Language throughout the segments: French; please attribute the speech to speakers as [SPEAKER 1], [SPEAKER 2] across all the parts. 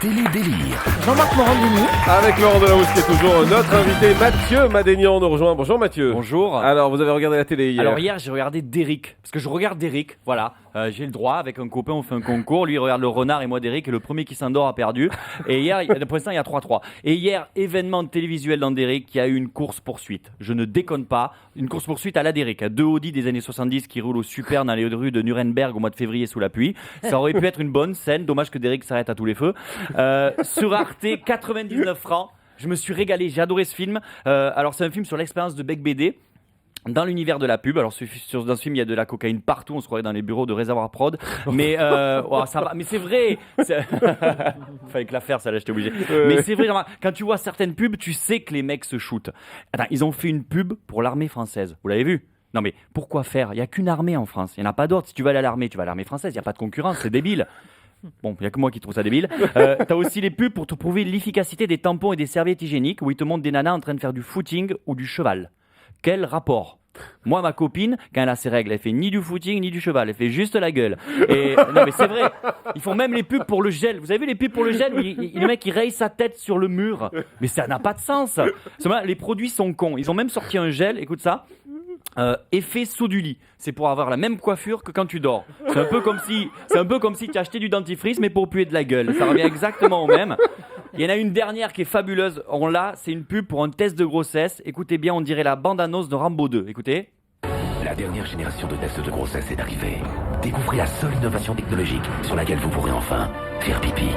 [SPEAKER 1] Télé Délire.
[SPEAKER 2] Jean-Marc Morandini.
[SPEAKER 3] Avec Laurent Delahousse qui est toujours notre invité. Mathieu Madénian nous rejoint. Bonjour Mathieu.
[SPEAKER 4] Bonjour.
[SPEAKER 3] Alors vous avez regardé la télé hier?
[SPEAKER 4] Alors hier j'ai regardé Derrick, parce que je regarde Derrick, voilà. J'ai le droit, avec un copain on fait un concours, lui il regarde le renard et moi Derrick, et le premier qui s'endort a perdu. Et hier, pour l'instant il y a 3-3. Et hier, événement télévisuel dans Derrick, il y a eu une course-poursuite. Je ne déconne pas, une course-poursuite à la Derrick. Deux Audi des années 70 qui roulent au super dans les rues de Nuremberg au mois de février sous la pluie. Ça aurait pu être une bonne scène, dommage que Derrick s'arrête à tous les feux. Sur Arte, 99 francs. Je me suis régalé, j'ai adoré ce film. Alors c'est un film sur l'expérience de Bec BD dans l'univers de la pub. Alors dans ce film il y a de la cocaïne partout, on se croirait dans les bureaux de Réservoir Prod, mais ça va, mais c'est vrai. Fallait que la faire, ça là, j'étais obligé. Mais c'est vrai, quand tu vois certaines pubs, tu sais que les mecs se shootent. Attends, ils ont fait une pub pour l'armée française, vous l'avez vu? Non mais pourquoi faire? Il n'y a qu'une armée en France, il n'y en a pas d'autres. Si tu vas aller à l'armée, tu vas à l'armée française, il n'y a pas de concurrence, c'est débile. Bon, il n'y a que moi qui trouve ça débile. T'as aussi les pubs pour te prouver l'efficacité des tampons et des serviettes hygiéniques, où ils te montrent des nanas en train de faire du footing ou du cheval. Quel rapport? Moi, ma copine, quand elle a ses règles, elle fait ni du footing ni du cheval, elle fait juste la gueule. Et non, mais c'est vrai. Ils font même les pubs pour le gel. Vous avez vu les pubs pour le gel où le mec il raye sa tête sur le mur? Mais ça n'a pas de sens. Les produits sont cons. Ils ont même sorti un gel. Écoute ça. Effet saut du lit. C'est pour avoir la même coiffure que quand tu dors. C'est un peu comme si tu achetais du dentifrice mais pour puer de la gueule. Ça revient exactement au même. Il y en a une dernière qui est fabuleuse. C'est une pub pour un test de grossesse. Écoutez bien, on dirait la bande-annonce de Rambo 2. Écoutez.
[SPEAKER 1] La dernière génération de tests de grossesse est arrivée. Découvrez la seule innovation technologique sur laquelle vous pourrez enfin faire pipi.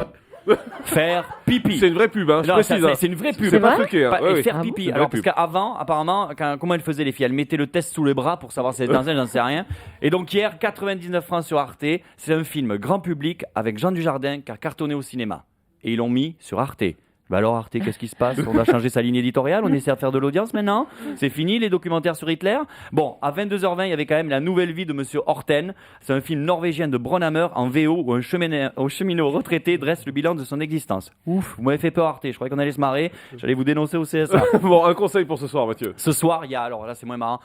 [SPEAKER 4] Faire pipi.
[SPEAKER 3] C'est une vraie pub, hein, je précise.
[SPEAKER 4] C'est une vraie pub.
[SPEAKER 3] C'est pas truqué. Hein.
[SPEAKER 4] Et faire pipi. Alors, parce qu'avant, apparemment, comment elles faisaient les filles? Elles mettaient le test sous les bras pour savoir si elles dansaient, j'en sais rien. Et donc hier, 99 francs sur Arte. C'est un film grand public avec Jean Dujardin qui a cartonné au cinéma. Et ils l'ont mis sur Arte. Bah alors Arte, qu'est-ce qui se passe? On a changé sa ligne éditoriale, on essaie de faire de l'audience maintenant? C'est fini les documentaires sur Hitler? Bon, à 22h20, il y avait quand même La nouvelle vie de Monsieur Horten. C'est un film norvégien de Bronhammer en VO où un cheminot retraité dresse le bilan de son existence. Ouf, vous m'avez fait peur Arte, je croyais qu'on allait se marrer, j'allais vous dénoncer au CSA.
[SPEAKER 3] Bon, un conseil pour ce soir Mathieu.
[SPEAKER 4] Ce soir, il y a, alors là c'est moins marrant,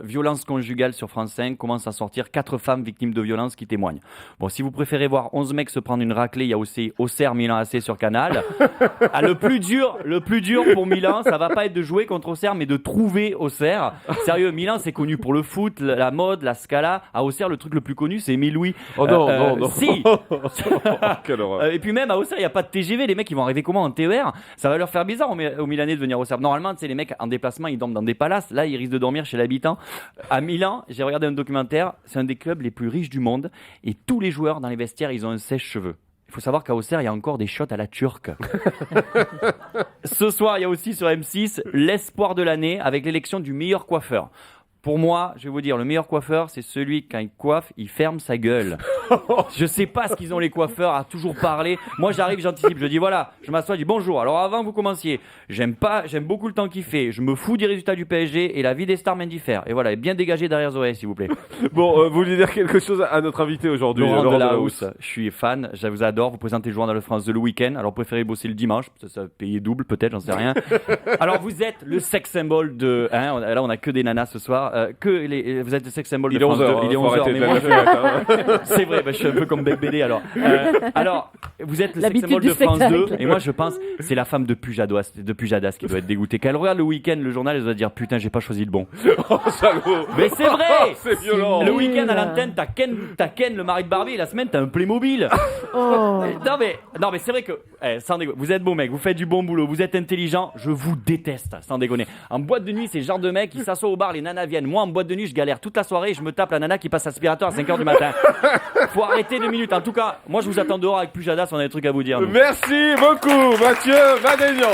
[SPEAKER 4] violence conjugale sur France 5, commence à sortir 4 femmes victimes de violences qui témoignent. Bon, si vous préférez voir 11 mecs se prendre une raclée, il y a aussi Auxerre Milan AC sur Canal. Le plus dur pour Milan, ça va pas être de jouer contre Auxerre, mais de trouver Auxerre. Sérieux, Milan c'est connu pour le foot, la mode, la Scala. À Auxerre, le truc le plus connu c'est Émile Louis.
[SPEAKER 3] Oh non.
[SPEAKER 4] Si.
[SPEAKER 3] Quelle horreur.
[SPEAKER 4] Et puis même à Auxerre, il y a pas de TGV. Les mecs, ils vont arriver comment en TER? Ça va leur faire bizarre aux Milanais de venir à Auxerre. Normalement, tu sais, les mecs en déplacement, ils dorment dans des palaces. Là, ils risquent de dormir chez l'habitant. À Milan, j'ai regardé un documentaire. C'est un des clubs les plus riches du monde, et tous les joueurs dans les vestiaires, ils ont un sèche-cheveux. Il faut savoir qu'à Auxerre, il y a encore des shots à la turque. Ce soir, il y a aussi sur M6 l'espoir de l'année avec l'élection du meilleur coiffeur. Pour moi, je vais vous dire, le meilleur coiffeur, c'est celui, quand il coiffe, il ferme sa gueule. Je sais pas ce qu'ils ont les coiffeurs à toujours parler. Moi, j'arrive, j'anticipe, je dis voilà, je m'assois, je dis bonjour. Alors avant que vous commenciez, j'aime beaucoup le temps qu'il fait. Je me fous des résultats du PSG et la vie des stars m'indiffère. Et voilà, bien dégagé derrière Zoé, s'il vous plaît.
[SPEAKER 3] Bon, vous voulez dire quelque chose à notre invité aujourd'hui,
[SPEAKER 4] Laurent Delahousse. Je suis fan, je vous adore. Vous présentez le journal de France de le week-end. Alors, préférez bosser le dimanche, ça payer double peut-être, j'en sais rien. Alors, vous êtes le sex symbol de. Là, on a que des nanas ce soir. Vous êtes le sex symbol de France 2. Il est 11h, mais moi, c'est vrai, je suis un peu comme Bec BD alors. Alors, vous êtes le sex symbol de France 2, et moi je pense c'est la femme de Pujadas qui doit être dégoûtée. Quand elle regarde le week-end, le journal, elle doit dire putain, j'ai pas choisi le bon.
[SPEAKER 3] Oh, salaud.
[SPEAKER 4] Mais c'est vrai.
[SPEAKER 3] C'est violent.
[SPEAKER 4] Le week-end à l'antenne, t'as Ken, le mari de Barbie, et la semaine, t'as un Playmobil. Non mais c'est vrai que, sans déconner, vous êtes beau mec, vous faites du bon boulot, vous êtes intelligent, je vous déteste, sans déconner. En boîte de nuit, c'est le genre de mec qui s'assoit au bar, les nanas viennent. Moi, en boîte de nuit, je galère toute la soirée et je me tape la nana qui passe aspirateur à 5h du matin. Faut arrêter 2 minutes. En tout cas, moi, je vous attends dehors avec Pujadas, on a des trucs à vous dire. Nous.
[SPEAKER 3] Merci beaucoup, Mathieu Madénian.